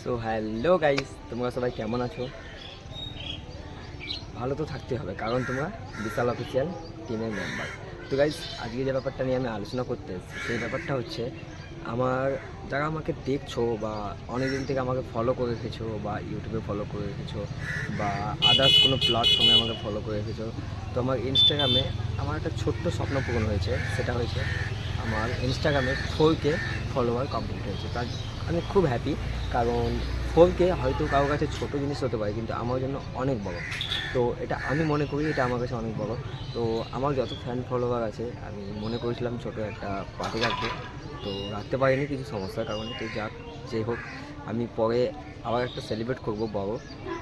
So hello guys, তোমরা সবাই কেমন আছো? ভালো তো থাকতে হবে, কারণ তোমরা বিশাল অফিসিয়াল টিমের মেম্বার। তো গাইস, আজকে যে ব্যাপারটা নিয়ে আমি আলোচনা করতে এসেছি সেই ব্যাপারটা হচ্ছে আমার, যারা আমাকে দেখছো বা অনেকদিন থেকে আমাকে ফলো করে রেখেছো বা ইউটিউবে ফলো করে রেখেছো বা আদার্স কোনো প্ল্যাটফর্মে আমাকে ফলো করে রেখেছো, তো আমার ইনস্টাগ্রামে আমার একটা ছোট্ট স্বপ্ন পূরণ হয়েছে। সেটা হয়েছে আমার ইনস্টাগ্রামে 4K ফলোয়ার কমপ্লিট হয়েছে। তার আমি খুব হ্যাপি, কারণ 4K হয়তো কারোর কাছে ছোটো জিনিস হতে পারে, কিন্তু আমার জন্য অনেক বড়। তো এটা আমি মনে করি এটা আমার কাছে অনেক বড়। তো আমার যত ফ্যান ফলোয়ার আছে, আমি মনে করেছিলাম ছোটো একটা পার্টি রাখবো, তো রাখতে পারিনি কিছু সমস্যার কারণে। তো যাক, যাই হোক, আমি পরে আবার একটা সেলিব্রেট করবো বড়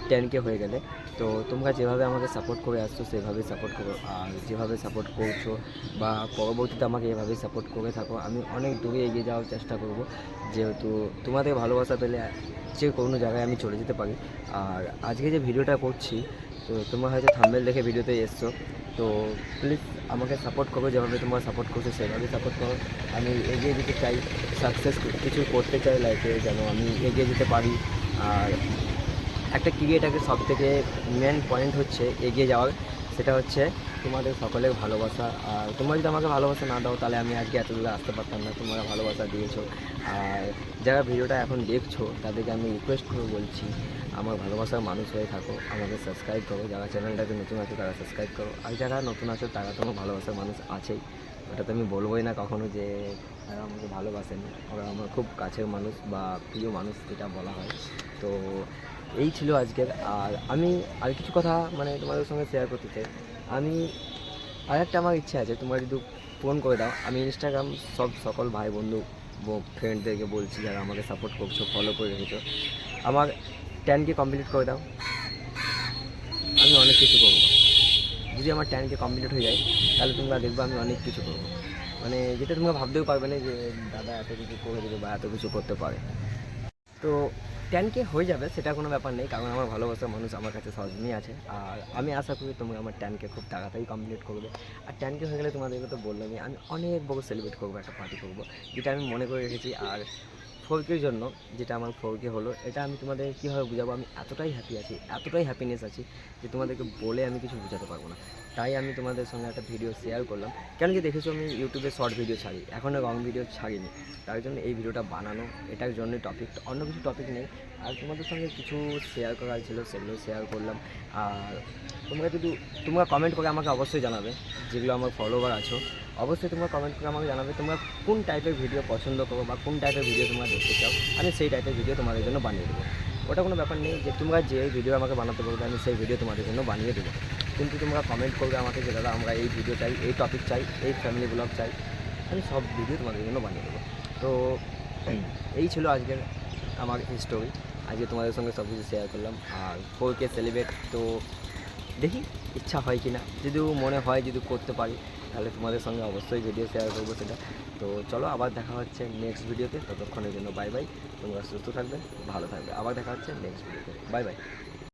10K হয়ে গেলে। তো তোমরা যেভাবে আমাকে সাপোর্ট করে আসছো সেভাবেই সাপোর্ট করো, আর যেভাবে সাপোর্ট করছো বা পরবর্তীতে আমাকে এভাবেই সাপোর্ট করে থাকো। আমি অনেক দূরে এগিয়ে যাওয়ার চেষ্টা করব, যেহেতু তোমাদের ভালোবাসা পেলে যে কোনো জায়গায় আমি চলে যেতে পারি। আর আজকে যে ভিডিওটা করছি, তো তোমরা হয়তো থাম্বনেল দেখে ভিডিওতে এসছো, তো প্লিজ আমাকে সাপোর্ট করো, যেভাবে তোমরা সাপোর্ট করছো সেভাবেই সাপোর্ট করো। আমি এগিয়ে যেতে চাই, সাকসেস কিছু করতে চাই লাইফে, যেন আমি এগিয়ে যেতে পারি। আর একটা ক্রিয়েটারের সবথেকে মেন পয়েন্ট হচ্ছে এগিয়ে যাওয়ার, সেটা হচ্ছে তোমাদের সকলের ভালোবাসা। আর তোমরা যদি আমাকে ভালোবাসা না দাও, তাহলে আমি আজকে এত দূরে আসতে পারতাম না। তোমরা ভালোবাসা দিয়েছো, আর যারা ভিডিওটা এখন দেখছো তাদেরকে আমি রিকোয়েস্ট করে বলছি, আমার ভালোবাসার মানুষ হয়ে থাকো, আমাকে সাবস্ক্রাইব করো। যারা চ্যানেলটাকে নতুন আছো তারা সাবস্ক্রাইব করো, আর যারা নতুন আছো তারা তো আমার ভালোবাসার মানুষ আছেই। ওটা তো আমি বলবোই না কখনো যে তারা আমাকে ভালোবাসেন। ওরা আমার খুব কাছের মানুষ বা প্রিয় মানুষ, যেটা বলা হয়। তো এই ছিল আজকের। আর আমি আর কিছু কথা মানে তোমাদের সঙ্গে শেয়ার করতে চাই। আমি আর একটা আমার ইচ্ছা আছে, তোমরা যদি ফোন করে দাও, আমি ইনস্টাগ্রাম সকল ভাই বন্ধু ফ্রেন্ডদেরকে বলছি, যারা আমাকে সাপোর্ট করছো, ফলো করে রেখেছো, আমার 10K কমপ্লিট করে দাও, আমি অনেক কিছু করবো। যদি আমার 10K কমপ্লিট হয়ে যায়, তাহলে তোমরা দেখবে আমি অনেক কিছু করবো, মানে যেটা তোমরা ভাবতেও পারবে না যে দাদা এত কিছু করে দেবে বা এত কিছু করতে পারে। তো 10K হয়ে যাবে, সেটা কোনো ব্যাপার নেই, কারণ আমার ভালোবাসার মানুষ আমার কাছে সহজেই আছে। আর আমি আশা করি তোমরা আমার 10K খুব তাড়াতাড়ি কমপ্লিট করবে। আর 10K হয়ে গেলে তোমাদেরকে তো বললামই, আমি অনেক বড় সেলিব্রেট করবো, একটা পার্টি করবো, যেটা আমি মনে করে রেখেছি। আর 4Kর জন্য, যেটা আমার 4K হলো, এটা আমি তোমাদের কীভাবে বোঝাবো, আমি এতটাই হ্যাপি আছি, এতটাই হ্যাপিনেস আছি, যে তোমাদেরকে বলে আমি কিছু বোঝাতে পারবো না। তাই আমি তোমাদের সঙ্গে একটা ভিডিও শেয়ার করলাম। কেন কি দেখেছো, আমি ইউটিউবে শর্ট ভিডিও ছাড়ি, এখনও লং ভিডিও ছাড়িনি। তার জন্য এই ভিডিওটা বানানো, এটার জন্য টপিক, অন্য কিছু টপিক নেই। আর তোমাদের সঙ্গে কিছু শেয়ার করার ছিল, সেগুলো শেয়ার করলাম। আর তোমরা কমেন্ট করে আমাকে অবশ্যই জানাবে, যেগুলো আমার ফলোয়ার আছো, অবশ্যই তোমরা কমেন্ট করে আমাকে জানাবে তোমরা কোন টাইপের ভিডিও পছন্দ করো বা কোন টাইপের ভিডিও তোমরা দেখতে চাও। আমি সেই টাইপের ভিডিও তোমাদের জন্য বানিয়ে দেবো। ওটা কোনো ব্যাপার নেই যে তোমরা যে ভিডিও আমাকে বানাতে বলবে, আমি সেই ভিডিও তোমাদের জন্য বানিয়ে দেবো। কিন্তু তোমরা কমেন্ট করবে আমাকে যে দাদা আমরা এই ভিডিও চাই, এই টপিক চাই, এই ফ্যামিলি ব্লগ চাই, আমি সব ভিডিও তোমাদের জন্য বানিয়ে দেবো। তো এই ছিল আজকের আমার স্টোরি। আজকে তোমাদের সঙ্গে সব কিছু শেয়ার করলাম। আর 4K সেলিব্রেট তো দেখি ইচ্ছা হয় কি না, যদিও মনে হয় যদি করতে পারি, তাহলে তোমাদের সঙ্গে অবশ্যই ভিডিও শেয়ার করবো সেটা। তো চলো, আবার দেখা হচ্ছে নেক্সট ভিডিওতে। ততক্ষণের জন্য বাই বাই। তোমরা সুস্থ থাকবে, ভালো থাকবে। আবার দেখা হচ্ছে নেক্সট ভিডিওতে। Bye bye.